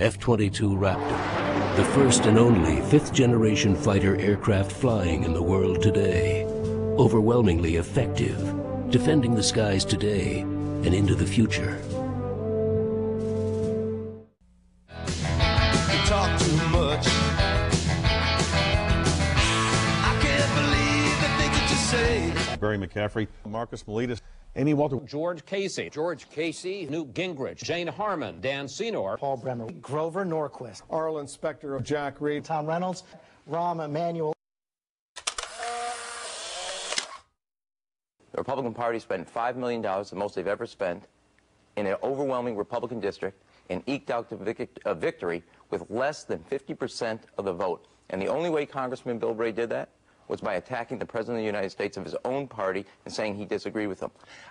F-22 Raptor, the first and only fifth-generation fighter aircraft flying in the world today. Overwhelmingly effective, defending the skies today and into the future. You talk too much. I can't believe the things that you say. Barry McCaffrey, Markos, Moulitsas, Amy Walter, George Casey, Newt Gingrich, Jane Harman, Dan Senor, Paul Bremer, Grover Norquist, Arlen, Specter, Jack Reed, Tom Reynolds, Rahm, Emanuel. The Republican Party spent $5 million, the most they've ever spent, in an overwhelming Republican district and eked out a victory with less than 50% of the vote. And the only way Congressman Bill Bray did that was by attacking the President of the United States of his own party and saying he disagreed with him.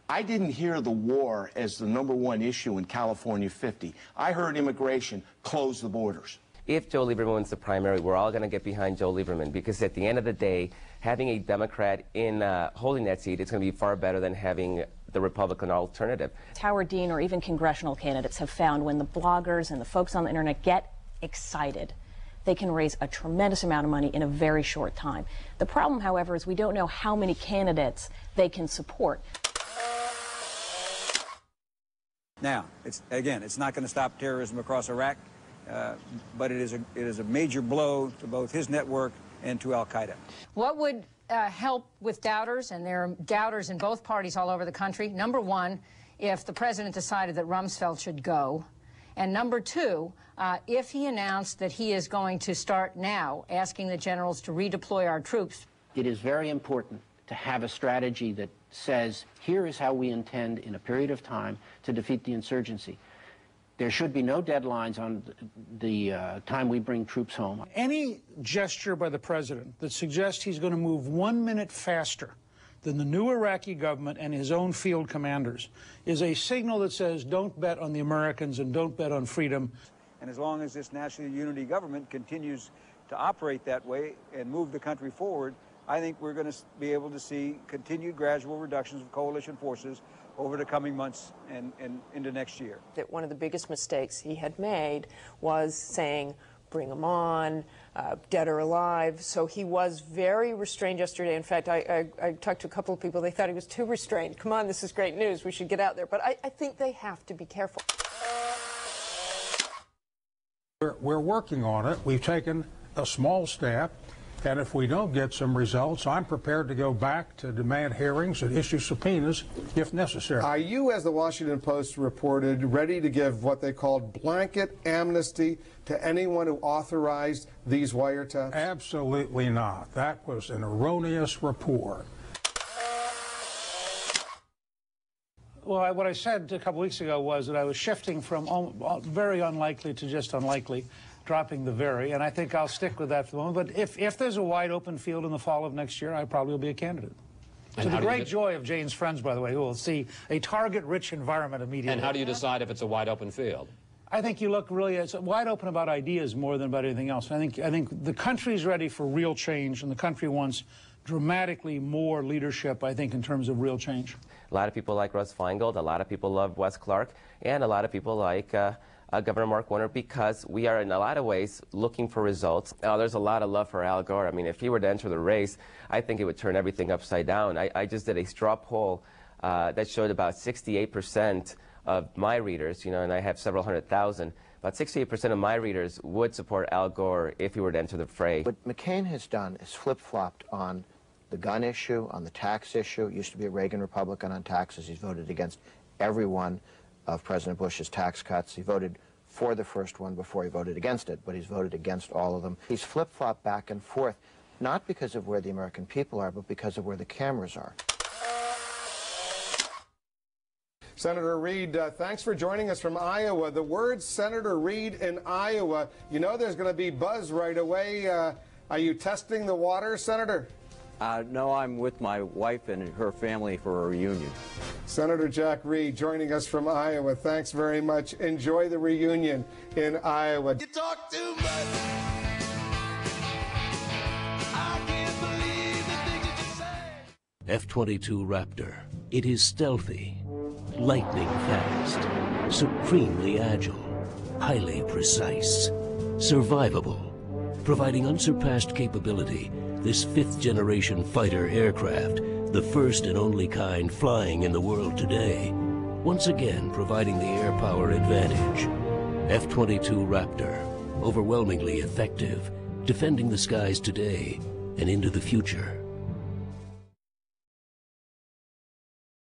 I didn't hear the war as the #1 issue in California 50. I heard immigration, close the borders. If Joe Lieberman wins the primary, we're all going to get behind Joe Lieberman, because at the end of the day, having a Democrat in holding that seat is going to be far better than having the Republican alternative. Howard Dean or even congressional candidates have found when the bloggers and the folks on the internet get excited, they can raise a tremendous amount of money in a very short time. The problem, however, is we don't know how many candidates they can support. Now, it's not going to stop terrorism across Iraq, but it is a major blow to both his network and to al-Qaeda. What would help with doubters, and there are doubters in both parties all over the country? Number one, if the president decided that Rumsfeld should go. And number two, if he announced that he is going to start now asking the generals to redeploy our troops. It is very important to have a strategy that says, here is how we intend in a period of time to defeat the insurgency. There should be no deadlines on the time we bring troops home. Any gesture by the president that suggests he's going to move 1 minute faster than the new Iraqi government and his own field commanders is a signal that says, don't bet on the Americans and don't bet on freedom. And as long as this national unity government continues to operate that way and move the country forward, I think we're going to be able to see continued gradual reductions of coalition forces over the coming months and into next year. That one of the biggest mistakes he had made was saying, bring them on, dead or alive. So he was very restrained yesterday. In fact, I talked to a couple of people. They thought he was too restrained. Come on, this is great news. We should get out there. But I think they have to be careful. We're working on it. We've taken a small step. And if we don't get some results, I'm prepared to go back to demand hearings and issue subpoenas if necessary. Are you, as the Washington Post reported, ready to give what they called blanket amnesty to anyone who authorized these wiretaps? Absolutely not. That was an erroneous report. Well, what I said a couple weeks ago was that I was shifting from very unlikely to just unlikely, dropping the very, and I think I'll stick with that for the moment. But if there's a wide open field in the fall of next year, I probably will be a candidate. To the great joy of Jane's friends, by the way, who will see a target-rich environment immediately. And how do you decide if it's a wide open field? I think you look really, it's wide open about ideas more than about anything else. I think the country's ready for real change, and the country wants dramatically more leadership, I think, in terms of real change. A lot of people like Russ Feingold, a lot of people love Wes Clark, and a lot of people like Governor Mark Warner, because we are in a lot of ways looking for results. Now, there's a lot of love for Al Gore. I mean, if he were to enter the race, I think it would turn everything upside down. I just did a straw poll that showed about 68% of my readers, you know, and I have several 100,000, about 68% of my readers would support Al Gore if he were to enter the fray. What McCain has done is flip-flopped on the gun issue, on the tax issue. Used to be a Reagan Republican on taxes. He's voted against every one of President Bush's tax cuts. He voted for the first one before he voted against it, but he's voted against all of them. He's flip-flopped back and forth, not because of where the American people are, but because of where the cameras are. Senator Reid, thanks for joining us from Iowa. The words Senator Reid in Iowa, you know there's going to be buzz right away. Are you testing the water, Senator? No, I'm with my wife and her family for a reunion. Senator Jack Reid joining us from Iowa. Thanks very much. Enjoy the reunion in Iowa. You talk too much. I can't believe the things that you say. F-22 Raptor. It is stealthy, lightning fast, supremely agile, highly precise, survivable, providing unsurpassed capability. This fifth-generation fighter aircraft, the first and only kind flying in the world today, once again providing the air power advantage. F-22 Raptor, overwhelmingly effective, defending the skies today and into the future.